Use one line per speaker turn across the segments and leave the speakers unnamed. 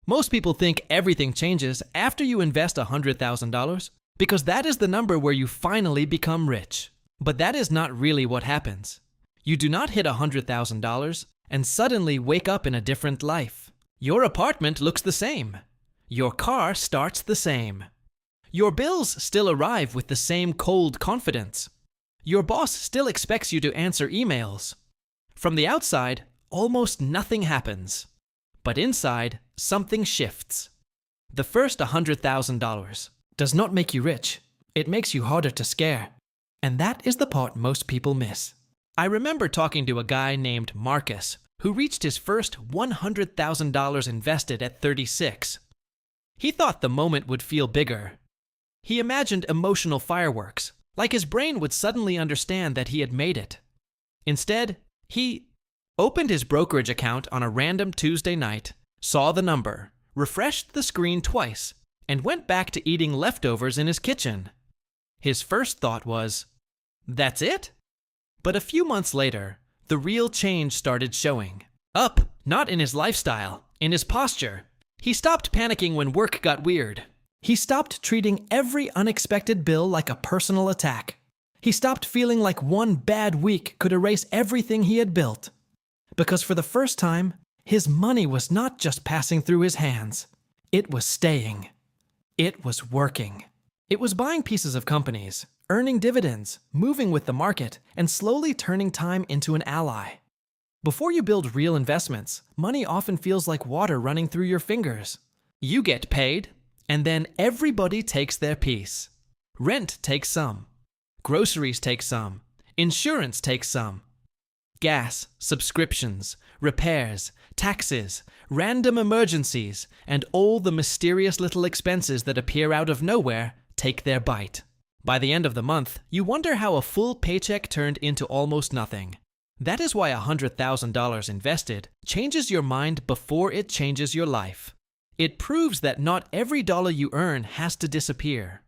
Most people think everything changes after you invest $100,000 because that is the number where you finally become rich. But that is not really what happens. You do not hit $100,000 and suddenly wake up in a different life. Your apartment looks the same. Your car starts the same. Your bills still arrive with the same cold confidence. Your boss still expects you to answer emails. From the outside, almost nothing happens. But inside, something shifts. The first $100,000 does not make you rich. It makes you harder to scare. And that is the part most people miss. I remember talking to a guy named Marcus who reached his first $100,000 invested at 36. He thought the moment would feel bigger. He imagined emotional fireworks, like his brain would suddenly understand that he had made it. Instead, he opened his brokerage account on a random Tuesday night, saw the number, refreshed the screen twice, and went back to eating leftovers in his kitchen. His first thought was, "That's it?" But a few months later, the real change started showing. Up, not in his lifestyle, in his posture. He stopped panicking when work got weird. He stopped treating every unexpected bill like a personal attack. He stopped feeling like one bad week could erase everything he had built. Because for the first time, his money was not just passing through his hands. It was staying. It was working. It was buying pieces of companies, earning dividends, moving with the market, and slowly turning time into an ally. Before you build real investments, money often feels like water running through your fingers. You get paid, and then everybody takes their piece. Rent takes some. Groceries take some. Insurance takes some. Gas, subscriptions, repairs, taxes, random emergencies, and all the mysterious little expenses that appear out of nowhere take their bite. By the end of the month, you wonder how a full paycheck turned into almost nothing. That is why $100,000 invested changes your mind before it changes your life. It proves that not every dollar you earn has to disappear.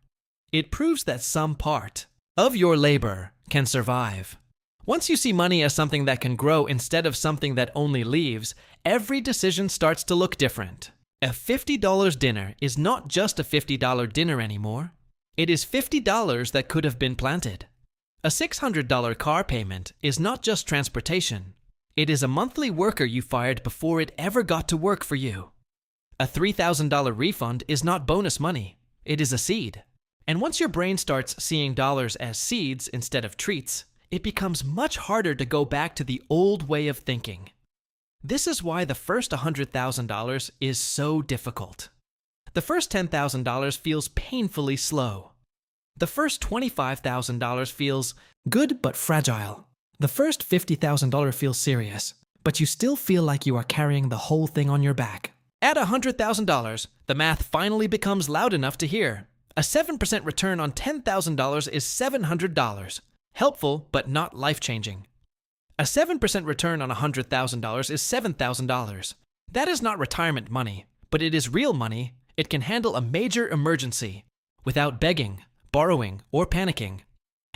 It proves that some part of your labor can survive. Once you see money as something that can grow instead of something that only leaves, every decision starts to look different. A $50 dinner is not just a $50 dinner anymore. It is $50 that could have been planted. A $600 car payment is not just transportation. It is a monthly worker you fired before it ever got to work for you. A $3,000 refund is not bonus money. It is a seed. And once your brain starts seeing dollars as seeds instead of treats, it becomes much harder to go back to the old way of thinking. This is why the first $100,000 is so difficult. The first $10,000 feels painfully slow. The first $25,000 feels good but fragile. The first $50,000 feels serious, but you still feel like you are carrying the whole thing on your back. At $100,000, the math finally becomes loud enough to hear. A 7% return on $10,000 is $700. Helpful, but not life-changing. A 7% return on $100,000 is $7,000. That is not retirement money, but it is real money. It can handle a major emergency without begging, borrowing, or panicking.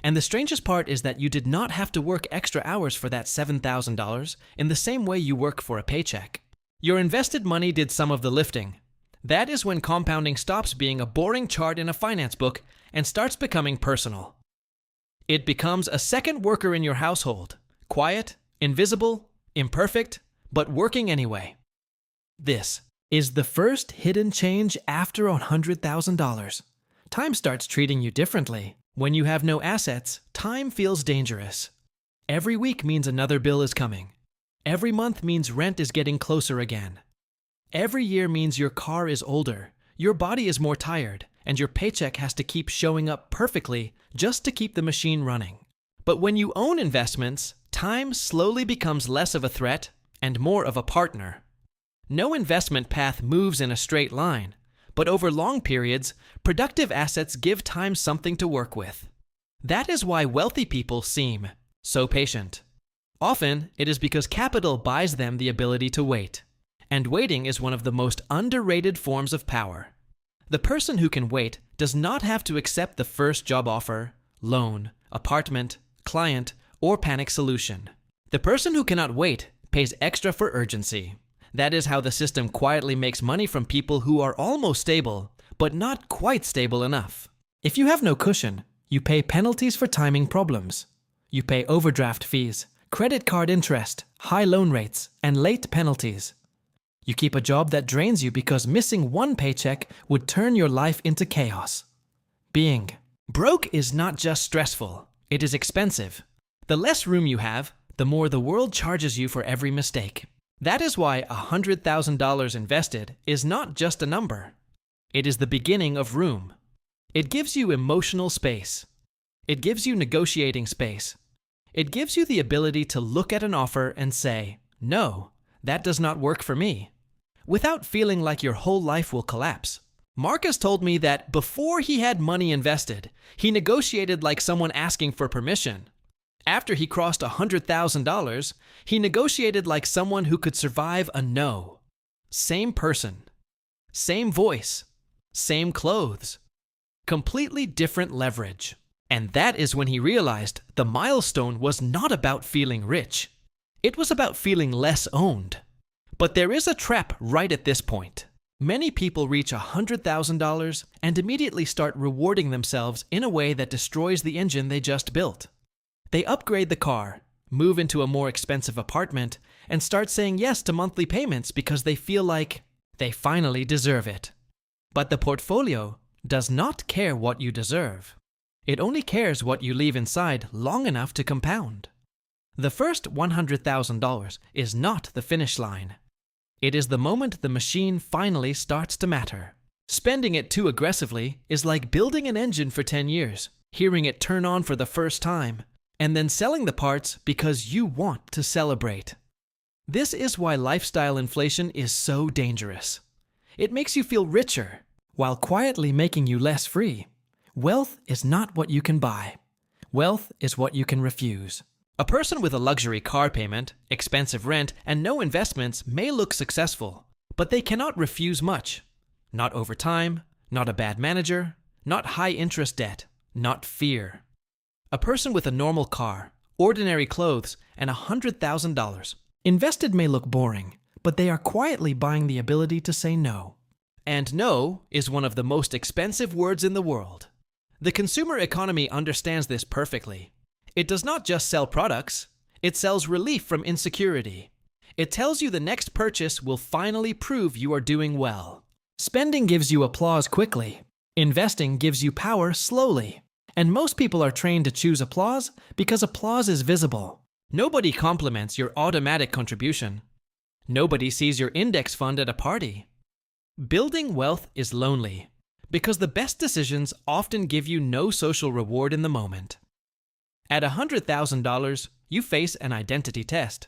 And the strangest part is that you did not have to work extra hours for that $7,000 in the same way you work for a paycheck. Your invested money did some of the lifting. That is when compounding stops being a boring chart in a finance book and starts becoming personal. It becomes a second worker in your household, quiet, invisible, imperfect, but working anyway. This is the first hidden change after $100,000. Time starts treating you differently. When you have no assets, time feels dangerous. Every week means another bill is coming. Every month means rent is getting closer again. Every year means your car is older, your body is more tired, and your paycheck has to keep showing up perfectly just to keep the machine running. But when you own investments, time slowly becomes less of a threat and more of a partner. No investment path moves in a straight line, but over long periods, productive assets give time something to work with. That is why wealthy people seem so patient. Often, it is because capital buys them the ability to wait. And waiting is one of the most underrated forms of power. The person who can wait does not have to accept the first job offer, loan, apartment, client, or panic solution. The person who cannot wait pays extra for urgency. That is how the system quietly makes money from people who are almost stable, but not quite stable enough. If you have no cushion, you pay penalties for timing problems. You pay overdraft fees, credit card interest, high loan rates, and late penalties. You keep a job that drains you because missing one paycheck would turn your life into chaos. Being broke is not just stressful, it is expensive. The less room you have, the more the world charges you for every mistake. That is why $100,000 invested is not just a number. It is the beginning of room. It gives you emotional space. It gives you negotiating space. It gives you the ability to look at an offer and say, "No, that does not work for me," without feeling like your whole life will collapse. Marcus told me that before he had money invested, he negotiated like someone asking for permission. After he crossed $100,000, he negotiated like someone who could survive a no. Same person, same voice, same clothes, completely different leverage. And that is when he realized the milestone was not about feeling rich. It was about feeling less owned. But there is a trap right at this point. Many people reach $100,000 and immediately start rewarding themselves in a way that destroys the engine they just built. They upgrade the car, move into a more expensive apartment, and start saying yes to monthly payments because they feel like they finally deserve it. But the portfolio does not care what you deserve. It only cares what you leave inside long enough to compound. The first $100,000 is not the finish line. It is the moment the machine finally starts to matter. Spending it too aggressively is like building an engine for 10 years, hearing it turn on for the first time, and then selling the parts because you want to celebrate. This is why lifestyle inflation is so dangerous. It makes you feel richer, while quietly making you less free. Wealth is not what you can buy. Wealth is what you can refuse. A person with a luxury car payment, expensive rent, and no investments may look successful, but they cannot refuse much. Not over time, not a bad manager, not high-interest debt, not fear. A person with a normal car, ordinary clothes, and $100,000 invested may look boring, but they are quietly buying the ability to say no. And no is one of the most expensive words in the world. The consumer economy understands this perfectly. It does not just sell products, it sells relief from insecurity. It tells you the next purchase will finally prove you are doing well. Spending gives you applause quickly. Investing gives you power slowly. And most people are trained to choose applause because applause is visible. Nobody compliments your automatic contribution. Nobody sees your index fund at a party. Building wealth is lonely because the best decisions often give you no social reward in the moment. At $100,000, you face an identity test.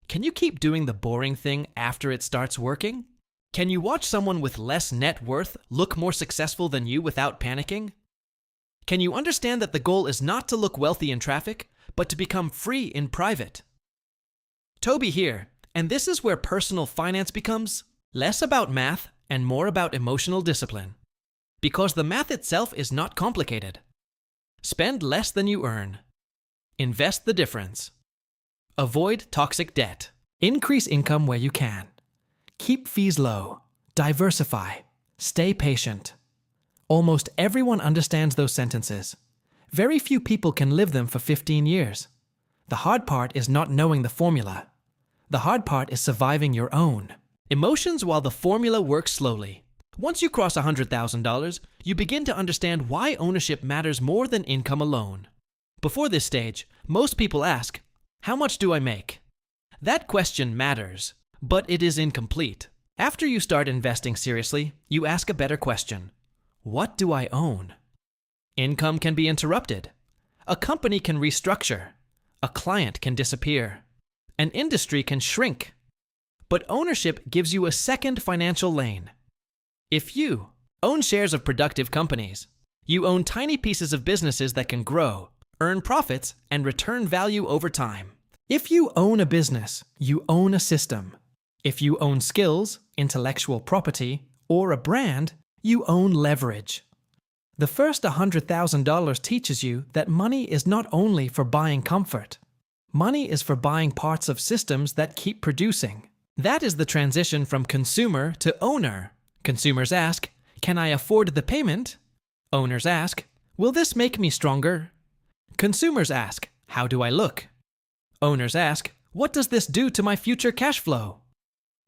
Can you keep doing the boring thing after it starts working? Can you watch someone with less net worth look more successful than you without panicking? Can you understand that the goal is not to look wealthy in traffic, but to become free in private? Toby here, and this is where personal finance becomes less about math and more about emotional discipline. Because the math itself is not complicated. Spend less than you earn. Invest the difference. Avoid toxic debt. Increase income where you can. Keep fees low. Diversify. Stay patient. Almost everyone understands those sentences. Very few people can live them for 15 years. The hard part is not knowing the formula. The hard part is surviving your own. Emotions while the formula works slowly. Once you cross $100,000, you begin to understand why ownership matters more than income alone. Before this stage, most people ask, "How much do I make?" That question matters, but it is incomplete. After you start investing seriously, you ask a better question. What do I own? Income can be interrupted. A company can restructure. A client can disappear. An industry can shrink. But ownership gives you a second financial lane. If you own shares of productive companies, you own tiny pieces of businesses that can grow, earn profits, and return value over time. If you own a business, you own a system. If you own skills, intellectual property, or a brand, you own leverage. The first $100,000 teaches you that money is not only for buying comfort. Money is for buying parts of systems that keep producing. That is the transition from consumer to owner. Consumers ask, "Can I afford the payment?" Owners ask, "Will this make me stronger?" Consumers ask, "How do I look?" Owners ask, "What does this do to my future cash flow?"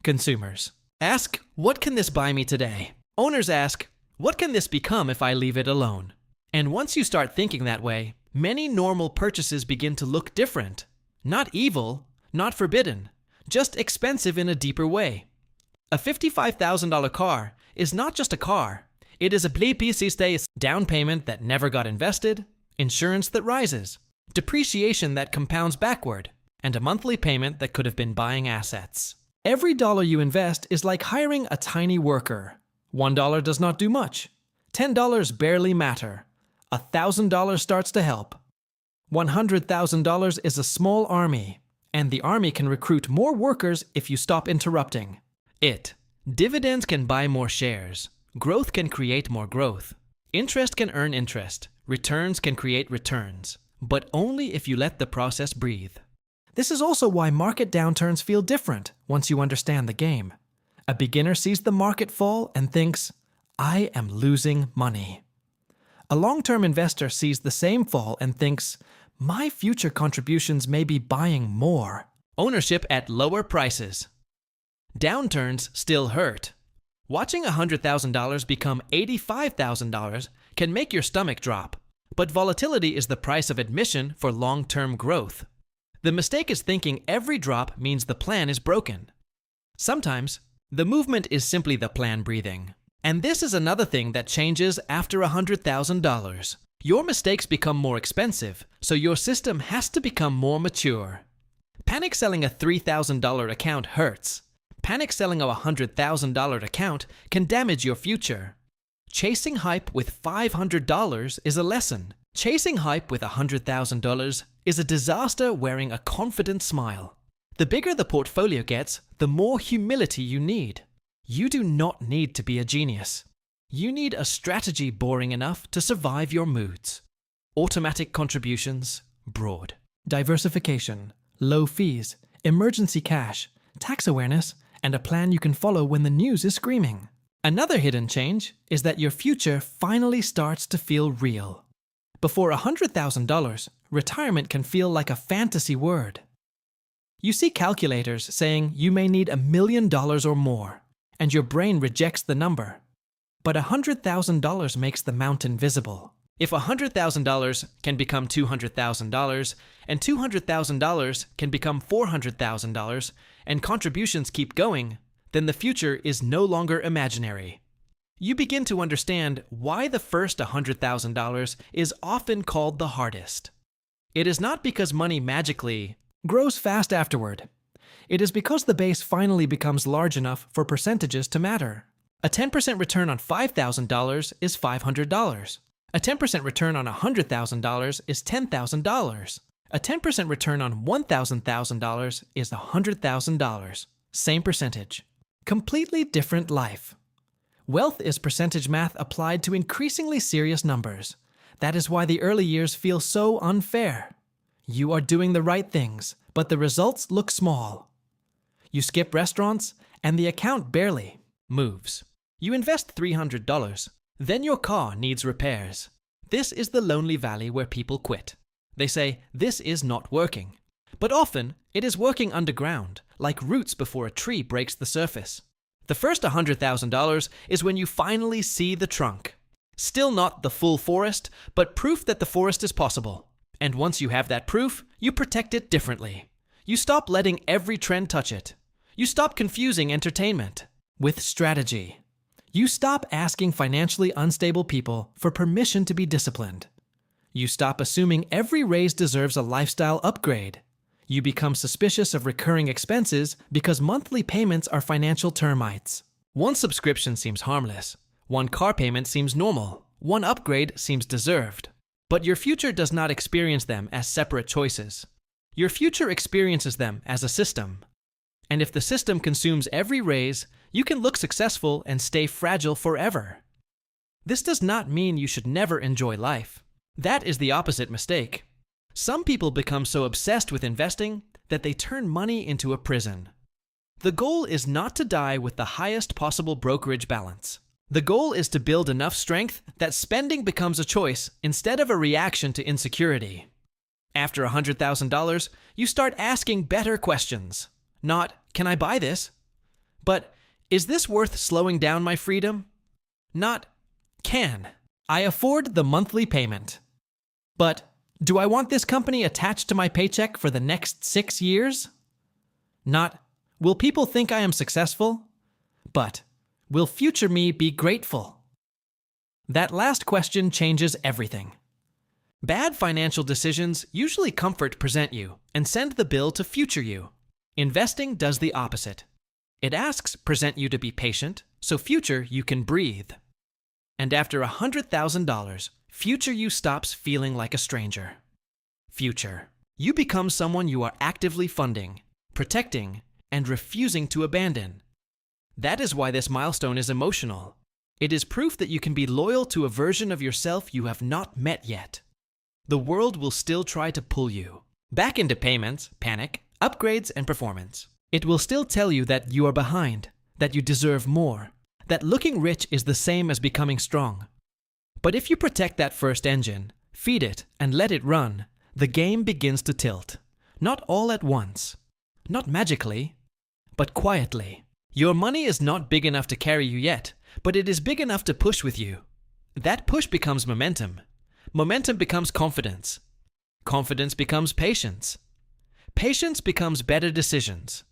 Consumers ask, "What can this buy me today?" Owners ask, "What can this become if I leave it alone?" And once you start thinking that way, many normal purchases begin to look different. Not evil, not forbidden, just expensive in a deeper way. A $55,000 car is not just a car. It is a plébiscite down payment that never got invested, insurance that rises, depreciation that compounds backward, and a monthly payment that could have been buying assets. Every dollar you invest is like hiring a tiny worker. $1 does not do much. $10 barely matter. $1,000 starts to help. $100,000 is a small army, and the army can recruit more workers if you stop interrupting it. Dividends can buy more shares. Growth can create more growth. Interest can earn interest. Returns can create returns. But only if you let the process breathe. This is also why market downturns feel different once you understand the game. A beginner sees the market fall and thinks, "I am losing money." A long-term investor sees the same fall and thinks, "My future contributions may be buying more." Ownership at lower prices. Downturns still hurt. Watching $100,000 become $85,000 can make your stomach drop, but volatility is the price of admission for long-term growth. The mistake is thinking every drop means the plan is broken. Sometimes, the movement is simply the plan breathing. And this is another thing that changes after $100,000. Your mistakes become more expensive, so your system has to become more mature. Panic selling a $3,000 account hurts. Panic selling a $100,000 account can damage your future. Chasing hype with $500 is a lesson. Chasing hype with $100,000 is a disaster wearing a confident smile. The bigger the portfolio gets, the more humility you need. You do not need to be a genius. You need a strategy boring enough to survive your moods. Automatic contributions, broad. Diversification, low fees, emergency cash, tax awareness, and a plan you can follow when the news is screaming. Another hidden change is that your future finally starts to feel real. Before $100,000, retirement can feel like a fantasy word. You see calculators saying you may need $1 million or more, and your brain rejects the number. But $100,000 makes the mountain visible. If $100,000 can become $200,000, and $200,000 can become $400,000, and contributions keep going, then the future is no longer imaginary. You begin to understand why the first $100,000 is often called the hardest. It is not because money magically grows fast afterward. It is because the base finally becomes large enough for percentages to matter. A 10% return on $5,000 is $500. A 10% return on $100,000 is $10,000. A 10% return on $1,000 is $100,000. Same percentage. Completely different life. Wealth is percentage math applied to increasingly serious numbers. That is why the early years feel so unfair. You are doing the right things, but the results look small. You skip restaurants, and the account barely moves. You invest $300, then your car needs repairs. This is the lonely valley where people quit. They say, "This is not working." But often, it is working underground, like roots before a tree breaks the surface. The first $100,000 is when you finally see the trunk. Still not the full forest, but proof that the forest is possible. And once you have that proof, you protect it differently. You stop letting every trend touch it. You stop confusing entertainment with strategy. You stop asking financially unstable people for permission to be disciplined. You stop assuming every raise deserves a lifestyle upgrade. You become suspicious of recurring expenses because monthly payments are financial termites. One subscription seems harmless. One car payment seems normal. One upgrade seems deserved. But your future does not experience them as separate choices. Your future experiences them as a system. And if the system consumes every raise, you can look successful and stay fragile forever. This does not mean you should never enjoy life. That is the opposite mistake. Some people become so obsessed with investing that they turn money into a prison. The goal is not to die with the highest possible brokerage balance. The goal is to build enough strength that spending becomes a choice instead of a reaction to insecurity. After $100,000, you start asking better questions. Not, can I buy this? But, is this worth slowing down my freedom? Not, can I afford the monthly payment? But, do I want this company attached to my paycheck for the next 6 years? Not, will people think I am successful? But, will future me be grateful? That last question changes everything. Bad financial decisions usually comfort present you and send the bill to future you. Investing does the opposite. It asks present you to be patient, so future you can breathe. And after $100,000, future you stops feeling like a stranger. Future, you become someone you are actively funding, protecting, and refusing to abandon. That is why this milestone is emotional. It is proof that you can be loyal to a version of yourself you have not met yet. The world will still try to pull you back into payments, panic, upgrades, and performance. It will still tell you that you are behind, that you deserve more, that looking rich is the same as becoming strong. But if you protect that first engine, feed it, and let it run, the game begins to tilt. Not all at once, not magically, but quietly. Your money is not big enough to carry you yet, but it is big enough to push with you. That push becomes momentum. Momentum becomes confidence. Confidence becomes patience. Patience becomes better decisions.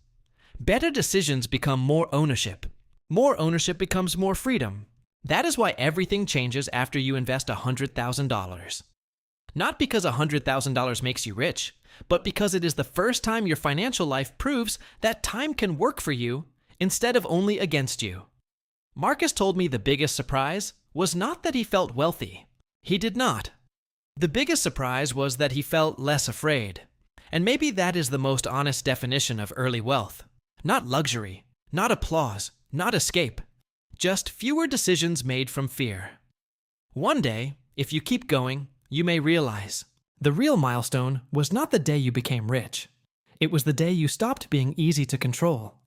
Better decisions become more ownership. More ownership becomes more freedom. That is why everything changes after you invest $100,000. Not because $100,000 makes you rich, but because it is the first time your financial life proves that time can work for you instead of only against you. Marcus told me the biggest surprise was not that he felt wealthy. He did not. The biggest surprise was that he felt less afraid. And maybe that is the most honest definition of early wealth. Not luxury, not applause, not escape. Just fewer decisions made from fear. One day, if you keep going, you may realize the real milestone was not the day you became rich. It was the day you stopped being easy to control.